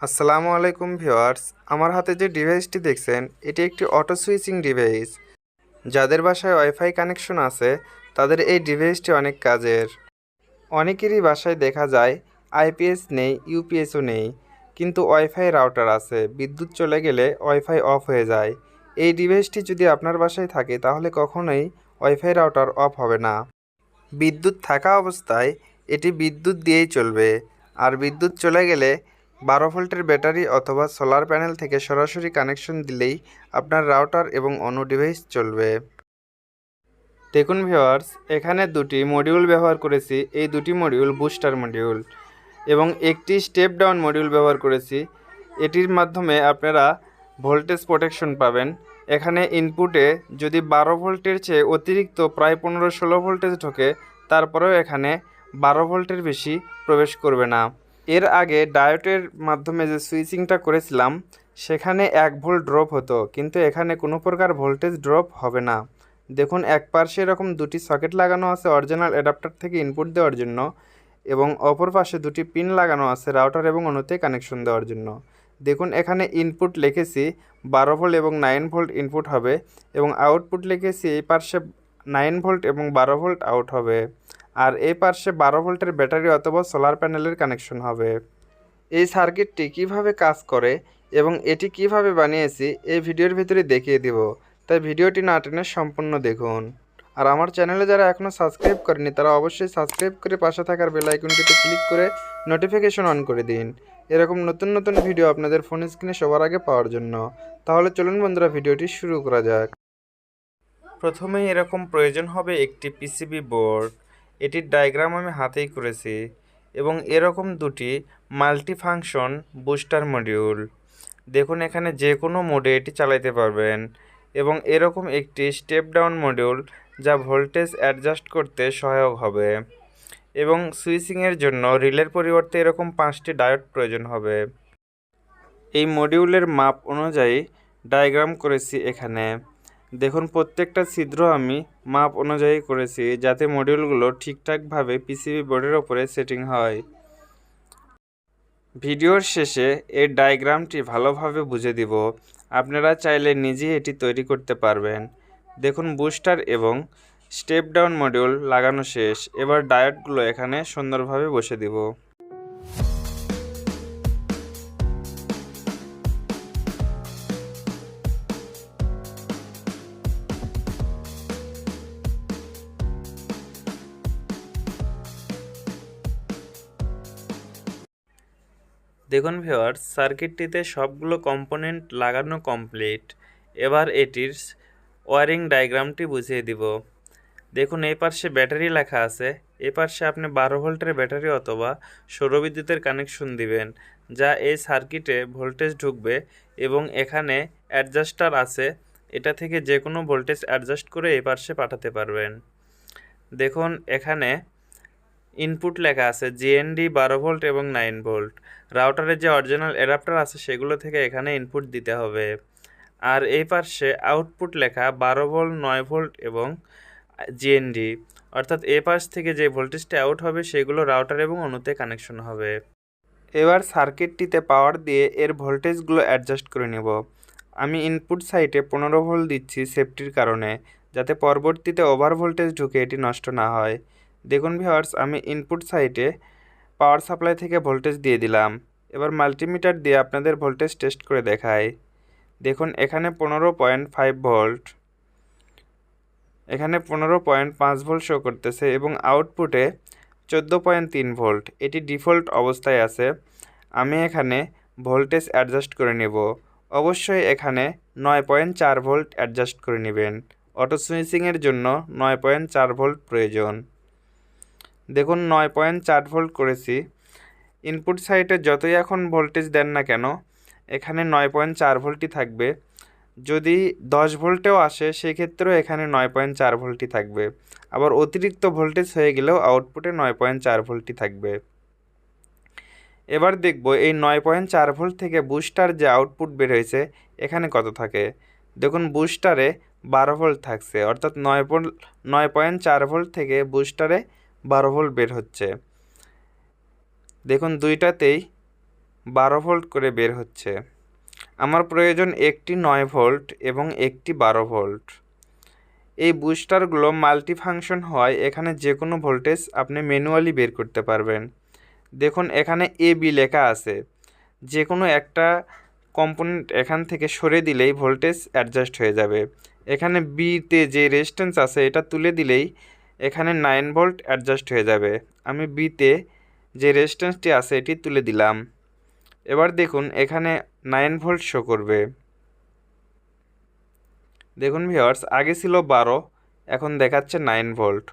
আসসালামু আলাইকুম ভিউয়ার্স। আমার হাতে যে ডিভাইসটি দেখছেন এটি একটি অটো সুইচিং ডিভাইস। যাদের বাসায় ওয়াইফাই কানেকশন আছে তাদের এই ডিভাইসটি অনেক কাজের। অনেকেরই বাসায় দেখা যায় আইপিএস নেই, ইউপিএসও নেই, কিন্তু ওয়াইফাই রাউটার আছে। বিদ্যুৎ চলে গেলে ওয়াইফাই অফ হয়ে যায়। এই ডিভাইসটি যদি আপনার বাসায় থাকে তাহলে কখনোই ওয়াইফাই রাউটার অফ হবে না। বিদ্যুৎ থাকা অবস্থায় এটি বিদ্যুৎ দিয়েই চলবে, আর বিদ্যুৎ চলে গেলে 12 ভোল্টের ব্যাটারি অথবা সোলার প্যানেল থেকে সরাসরি কানেকশন দিলেই আপনার রাউটার এবং অন্য ডিভাইস চলবে। দেখুন ভিউয়ার্স, এখানে দুটি মডিউল ব্যবহার করেছি। এই দুটি মডিউল বুস্টার মডিউল এবং একটি স্টেপ ডাউন মডিউল ব্যবহার করেছি। এটির মাধ্যমে আপনারা ভোল্টেজ প্রোটেকশন পাবেন। এখানে ইনপুটে যদি 12 ভোল্টের চেয়ে অতিরিক্ত প্রায় 15-16 ভোল্টেজ ঢোকে, তারপরেও এখানে 12 ভোল্টের বেশি প্রবেশ করবে না। এর আগে ডায়োডের মাধ্যমে যে সুইচিংটা করেছিলাম সেখানে 1 ভোল্ট ড্রপ হতো, কিন্তু এখানে কোনো প্রকার ভোল্টেজ ড্রপ হবে না। দেখুন, এক পাশে এরকম দুটি সকেট লাগানো আছে অরিজিনাল অ্যাডাপ্টার থেকে ইনপুট দেওয়ার জন্য, এবং অপর পাশে দুটি পিন লাগানো আছে রাউটার এবং অন্যতে কানেকশন দেওয়ার জন্য। দেখুন, এখানে ইনপুট লিখেছি 12 ভোল্ট এবং 9 ভোল্ট ইনপুট হবে, এবং আউটপুট লিখেছি এই পাশে 9 ভোল্ট এবং 12 ভোল্ট আউট হবে, আর এই পাশে 12 ভোল্টের ব্যাটারি অথবা সোলার প্যানেলের কানেকশন হবে। এই সার্কিটটি কিভাবে কাজ করে এবং এটি কিভাবে বানিয়েছি এই ভিডিওর ভিতরে দেখিয়ে দিব, তাই ভিডিওটি না টেনে সম্পূর্ণ দেখুন। আর আমার চ্যানেলে যারা এখনও সাবস্ক্রাইব করেনি তারা অবশ্যই সাবস্ক্রাইব করে পাশে থাকার বেল আইকনটিতে ক্লিক করে নোটিফিকেশন অন করে দিন, এরকম নতুন নতুন ভিডিও আপনাদের ফোন স্ক্রিনে সবার আগে পাওয়ার জন্য। তাহলে চলুন বন্ধুরা, ভিডিওটি শুরু করা যাক। প্রথমেই এরকম প্রয়োজন হবে একটি পিসিবি বোর্ড। এটির ডায়াগ্রাম আমি হাতেই করেছি, এবং এরকম দুটি মাল্টিফাংশন বুস্টার মডিউল। দেখুন, এখানে যে কোনো মোডে এটি চালাতে পারবেন, এবং এরকম একটি স্টেপ ডাউন মডিউল যা ভোল্টেজ অ্যাডজাস্ট করতে সহায়ক হবে, এবং সুইচিংয়ের জন্য রিলের পরিবর্তে এরকম 5টি ডায়োড প্রয়োজন হবে। এই মডিউলের মাপ অনুযায়ী ডায়াগ্রাম করেছি এখানে। দেখুন, প্রত্যেকটা ছিদ্র আমি মাপ অনুযায়ী করেছি যাতে মডিউলগুলো ঠিকঠাকভাবে পিসিবি বোর্ডের ওপরে সেটিং হয়। ভিডিওর শেষে এই ডায়াগ্রামটি ভালোভাবে বুঝে দিব, আপনারা চাইলে নিজেই এটি তৈরি করতে পারবেন। দেখুন, বুস্টার এবং স্টেপ ডাউন মডিউল লাগানো শেষ। এবার ডায়োডগুলো এখানে সুন্দরভাবে বসে দিব। দেখুন ভিউয়ার্স, সার্কিটটিতে সবগুলো কম্পোনেন্ট লাগানো কমপ্লিট। এবার এটির ওয়ারিং ডায়াগ্রামটি বুঝিয়ে দিব। দেখুন, এই পাশে ব্যাটারি লেখা আছে। এই পাশে আপনি 12 ভোল্টের ব্যাটারি অথবা সৌরবিদ্যুতের কানেকশন দিবেন, যা এই সার্কিটে ভোল্টেজ ঢুকবে, এবং এখানে অ্যাডজাস্টার আছে। এটা থেকে যে কোনো ভোল্টেজ অ্যাডজাস্ট করে এই পাশে পাঠাতে পারবেন। দেখুন, এখানে ইনপুট লেখা আছে জিএনডি 12 ভোল্ট এবং 9 ভোল্ট। রাউটারের যে অরিজিনাল অ্যাডাপ্টার আছে সেগুলো থেকে এখানে ইনপুট দিতে হবে। আর এই পাশে আউটপুট লেখা 12 ভোল্ট, 9 ভোল্ট এবং জিএনডি, অর্থাৎ এই পাশ থেকে যে ভোল্টেজটা আউট হবে সেগুলো রাউটার এবং অন্যতে কানেকশন হবে। এবার সার্কিটটিতে পাওয়ার দিয়ে এর ভোল্টেজগুলো অ্যাডজাস্ট করে নেব। আমি ইনপুট সাইটে 15 ভোল্ট দিচ্ছি সেফটির কারণে, যাতে পরবর্তীতে ওভার ভোল্টেজ ঢুকে এটি নষ্ট না হয়। দেখুন ভিউয়ার্স, আমি ইনপুট সাইটে পাওয়ার সাপ্লাই থেকে ভোল্টেজ দিয়ে দিলাম। এবার মাল্টিমিটার দিয়ে আপনাদের ভোল্টেজ টেস্ট করে দেখাই। দেখুন, এখানে 15.5 ভোল্ট, এখানে 15.5 ভোল্ট শো করতেছে, এবং আউটপুটে 14.3 ভোল্ট। এটি ডিফল্ট অবস্থায় আছে। আমি এখানে ভোল্টেজ অ্যাডজাস্ট করে নেব। অবশ্যই এখানে 9.4 ভোল্ট অ্যাডজাস্ট করে নেবেন। অটো সুইচিংয়ের জন্য 9.4 ভোল্ট প্রয়োজন। দেখুন, 9.4 ভোল্ট করেছি। ইনপুট সাইটে যতই এখন ভোল্টেজ দেন না কেন, এখানে 9.4 ভোল্টই থাকবে। যদি 10 ভোল্টেও আসে সেক্ষেত্রেও এখানে 9.4 ভোল্টই থাকবে। আবার অতিরিক্ত ভোল্টেজ হয়ে গেলেও আউটপুটে 9.4 ভোল্টই থাকবে। এবার দেখব এই 9.4 ভোল্ট থেকে বুস্টার যে আউটপুট বের হয়েছে এখানে কত থাকে। দেখুন, বুস্টারে 12 ভোল্ট থাকছে, অর্থাৎ 9.4 ভোল্ট থেকে বুস্টারে 12 ভোল্ট বের হচ্ছে। দেখুন, দুইটাতেই 12 ভোল্ট করে বের হচ্ছে। আমার প্রয়োজন একটি 9 ভোল্ট এবং একটি 12 ভোল্ট। এই বুস্টারগুলো মাল্টিফাংশন হয়, এখানে যে কোনো ভোল্টেজ আপনি ম্যানুয়ালি বের করতে পারবেন। দেখুন এখানে এ বি লেখা আছে, যে কোনো একটা কম্পোনেন্ট এখান থেকে সরে দিলেই ভোল্টেজ অ্যাডজাস্ট হয়ে যাবে। এখানে বিতে যে রেজিস্ট্যান্স আছে এটা তুলে দিলেই এখানে 9 ভোল্ট অ্যাডজাস্ট হয়ে যাবে। আমি বিতে যে রেজিস্ট্যান্সটি আছে এটি তুলে দিলাম। এবার দেখুন এখানে 9 ভোল্ট শো করবে। দেখুন ভিউয়ার্স, আগে ছিল 12, এখন দেখাচ্ছে 9 ভোল্ট,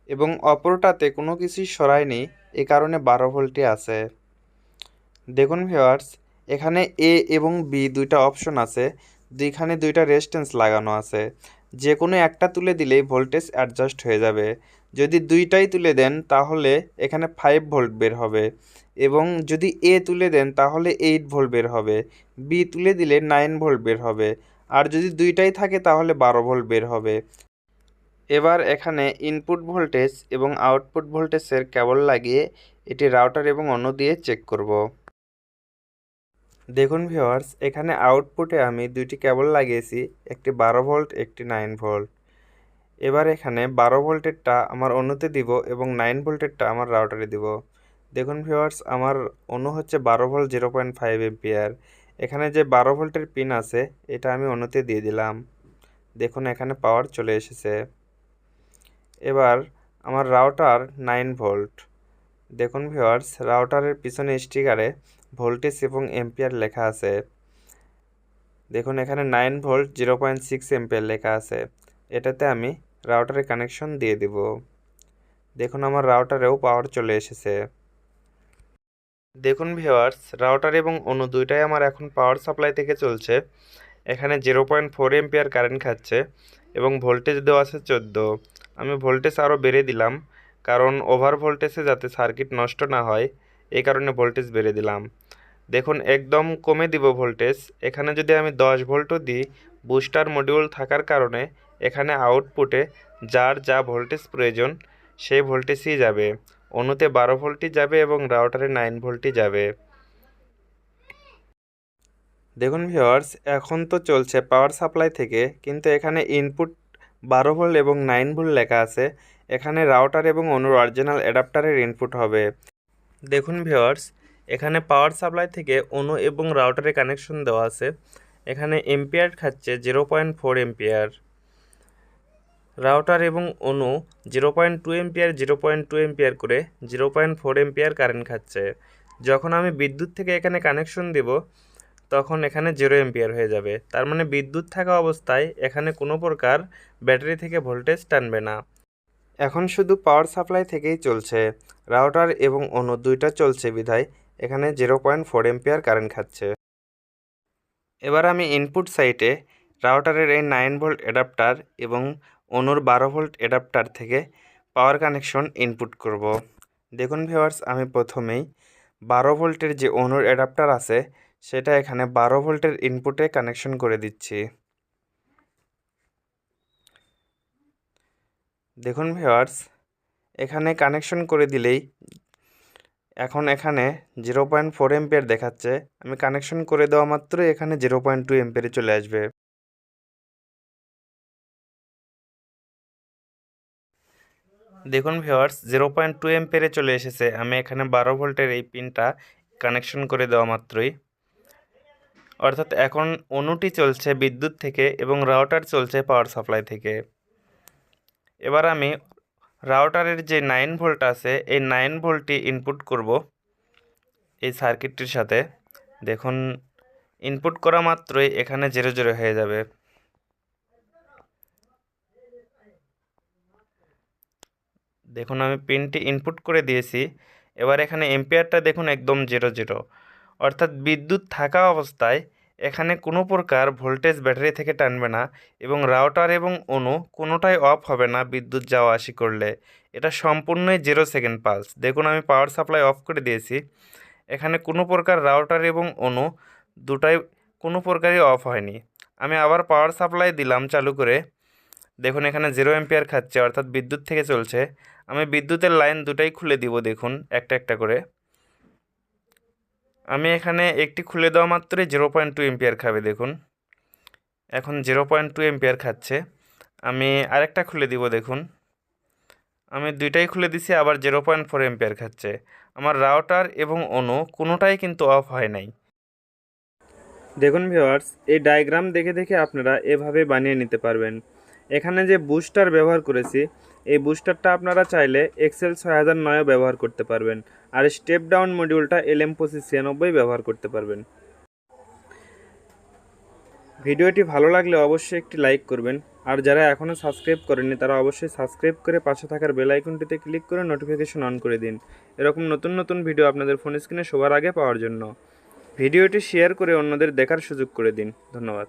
এবং অপরটাতে কোনো কিছুই সরায়নি, এ কারণে 12 ভোল্টই আছে। দেখুন ভিউয়ার্স, এখানে এ এবং বি দুইটা অপশন আছে, দুইখানে দুইটা রেজিস্ট্যান্স লাগানো আছে। যে কোনো একটা তুলে দিলেই ভোল্টেজ অ্যাডজাস্ট হয়ে যাবে। যদি দুইটাই তুলে দেন তাহলে এখানে 5 ভোল্ট বের হবে, এবং যদি এ তুলে দেন তাহলে 8 ভোল্ট বের হবে, বি তুলে দিলে 9 ভোল্ট বের হবে, আর যদি দুইটাই থাকে তাহলে 12 ভোল্ট বের হবে। এবার এখানে ইনপুট ভোল্টেজ এবং আউটপুট ভোল্টেজের কেবল লাগিয়ে এটি রাউটার এবং অন্য দিয়ে চেক করব। দেখুন ভিউয়ার্স, এখানে আউটপুটে আমি দুইটি কেবল লাগিয়েছি, একটি 12 ভোল্ট, একটি 9 ভোল্ট। এবার এখানে 12 ভোল্টেরটা আমার অন্যতে দিব এবং 9 ভোল্টেরটা আমার রাউটারে দিব। দেখুন ভিউয়ার্স, আমার অন্য হচ্ছে 12 ভোল্ট 0.5 এম্পিয়ার। এখানে যে 12 ভোল্টের পিন আছে এটা আমি অন্যতে দিয়ে দিলাম। দেখুন এখানে পাওয়ার চলে এসেছে। এবার আমার রাউটার 9 ভোল্ট। দেখুন ভিউয়ার্স, রাউটারের পিছনে স্টিকারে ভোল্টেজ এবং এম্পিয়ার লেখা আছে। দেখুন এখানে 9 ভোল্ট 0.6 এম্পিয়ার লেখা আছে। এটাতে আমি রাউটারে কানেকশন দিয়ে দিব। দেখুন আমার রাউটারেও পাওয়ার চলে এসেছে। দেখুন ভিউয়ার্স, রাউটার এবং অন্য দুইটাই আমার এখন পাওয়ার সাপ্লাই থেকে চলছে। এখানে 0.4 এম্পিয়ার কারেন্ট খাচ্ছে এবং ভোল্টেজ দেওয়া আছে 14। আমি ভোল্টেজ আরও বেড়ে দিলাম, কারণ ওভার ভোল্টেজে যাতে সার্কিট নষ্ট না হয়, এই কারণে ভোল্টেজ বেড়ে দিলাম। দেখুন একদম কমে দিব ভোল্টেজ। এখানে যদি আমি 10 ভোল্টও দিই, বুস্টার মডিউল থাকার কারণে এখানে আউটপুটে যার যা ভোল্টেজ প্রয়োজন সেই ভোল্টেজই যাবে। অন্যতে 12 ভোল্টই যাবে এবং রাউটারে 9 ভোল্টই যাবে। দেখুন ভিউয়ার্স, এখন তো চলছে পাওয়ার সাপ্লাই থেকে, কিন্তু এখানে ইনপুট 12 ভোল্ট এবং 9 ভোল্ট লেখা আছে। এখানে রাউটার এবং অনুর অরিজিনাল অ্যাডাপ্টারের ইনপুট হবে। দেখুন ভিউয়ার্স, এখানে পাওয়ার সাপ্লাই থেকে অনু এবং রাউটারে কানেকশন দেওয়া আছে। এখানে এম্পিয়ার খাচ্ছে 0.4 এম্পিয়ার। রাউটার এবং অনু 0.2 এম্পিয়ার 0.2 এম্পিয়ার করে 0.4 এম্পিয়ার কারেন্ট খাচ্ছে। যখন আমি বিদ্যুৎ থেকে এখানে কানেকশন দেব তখন এখানে 0 এম্পিয়ার হয়ে যাবে। তার মানে বিদ্যুৎ থাকা অবস্থায় এখানে কোনো প্রকার ব্যাটারি থেকে ভোল্টেজ টানবে না। এখন শুধু পাওয়ার সাপ্লাই থেকেই চলছে, রাউটার এবং অন্য দুইটা চলছে বিধায় এখানে 0.4 এম্পিয়ার কারেন্ট খাচ্ছে। এবার আমি ইনপুট সাইটে রাউটারের এই 9 ভোল্ট অ্যাডাপ্টার এবং অনুর 12 ভোল্ট অ্যাডাপ্টার থেকে পাওয়ার কানেকশন ইনপুট করব। দেখুন ভিউয়ার্স, আমি প্রথমেই 12 ভোল্টের যে অনুর অ্যাডাপ্টার আছে সেটা এখানে 12 ভোল্টের ইনপুটে কানেকশন করে দিচ্ছি। দেখুন ভিউয়ার্স, এখানে কানেকশন করে দিলেই এখন এখানে 0.4 এম্পিয়ার দেখাচ্ছে। আমি কানেকশন করে দেওয়া মাত্রই এখানে 0.2 এম্পিয়ারে চলে আসবে। দেখুন ভিউয়ার্স, 0.2 এম্পিয়ারে চলে এসেছে। আমি এখানে 12 ভোল্টের এই পিনটা কানেকশন করে দেওয়া মাত্রই, অর্থাৎ এখন অনুটি চলছে বিদ্যুৎ থেকে এবং রাউটার চলছে পাওয়ার সাপ্লাই থেকে। এবার আমি রাউটারের যে 9 ভোল্ট আছে এই 9 ভোল্টটি ইনপুট করব এই সার্কিটটির সাথে। দেখুন ইনপুট করা মাত্রই এখানে 0 0 হয়ে যাবে। দেখুন আমি পিনটি ইনপুট করে দিয়েছি। এবার এখানে এম্পিয়ারটা দেখুন একদম 0 0, অর্থাৎ বিদ্যুৎ থাকা অবস্থায় এখানে কোনো প্রকার ভোল্টেজ ব্যাটারি থেকে টানবে না এবং রাউটার এবং অনু কোনোটাই অফ হবে না বিদ্যুৎ যাওয়া আসি করলে। এটা সম্পূর্ণই 0 সেকেন্ড পালস। দেখুন আমি পাওয়ার সাপ্লাই অফ করে দিয়েছি, এখানে কোনো প্রকার রাউটার এবং অনু দুটাই কোনো প্রকারই অফ হয়নি। আমি আবার পাওয়ার সাপ্লাই দিলাম চালু করে। দেখুন এখানে 0 এম্পিয়ার খাচ্ছে, অর্থাৎ বিদ্যুৎ থেকে চলছে। আমি বিদ্যুতের লাইন দুটাই খুলে দিব, দেখুন একটা একটা করে। আমি এখানে একটি খুলে দেওয়া মাত্রই 0.2 এম্পিয়ার খাবে দেখুন। এখন 0.2 এম্পিয়ার খাচ্ছে। আমি আরেকটা খুলে দিব দেখুন। আমি দুইটাই খুলে দিছি, আবার 0.4 এম্পিয়ার খাচ্ছে। আমার রাউটার এবং অনু কোনোটাই কিন্তু অফ হয় নাই। দেখুন ভিউয়ার্স, এই ডায়াগ্রাম দেখে দেখে আপনারা এভাবে বানিয়ে নিতে পারবেন। এখানে যে বুস্টার ব্যবহার করেছি, এই বুস্টারটা আপনারা চাইলে এক্সেল 6009ও ব্যবহার করতে পারবেন, আর স্টেপ ডাউন মডিউলটা LM2596 ব্যবহার করতে পারবেন। ভিডিওটি ভালো লাগলে অবশ্যই একটি লাইক করবেন, আর যারা এখনও সাবস্ক্রাইব করেননি তারা অবশ্যই সাবস্ক্রাইব করে পাশে থাকার বেল আইকনটিতে ক্লিক করে নোটিফিকেশন অন করে দিন, এরকম নতুন নতুন ভিডিও আপনাদের ফোন স্ক্রিনে সবার আগে পাওয়ার জন্য। ভিডিওটি শেয়ার করে অন্যদের দেখার সুযোগ করে দিন। ধন্যবাদ।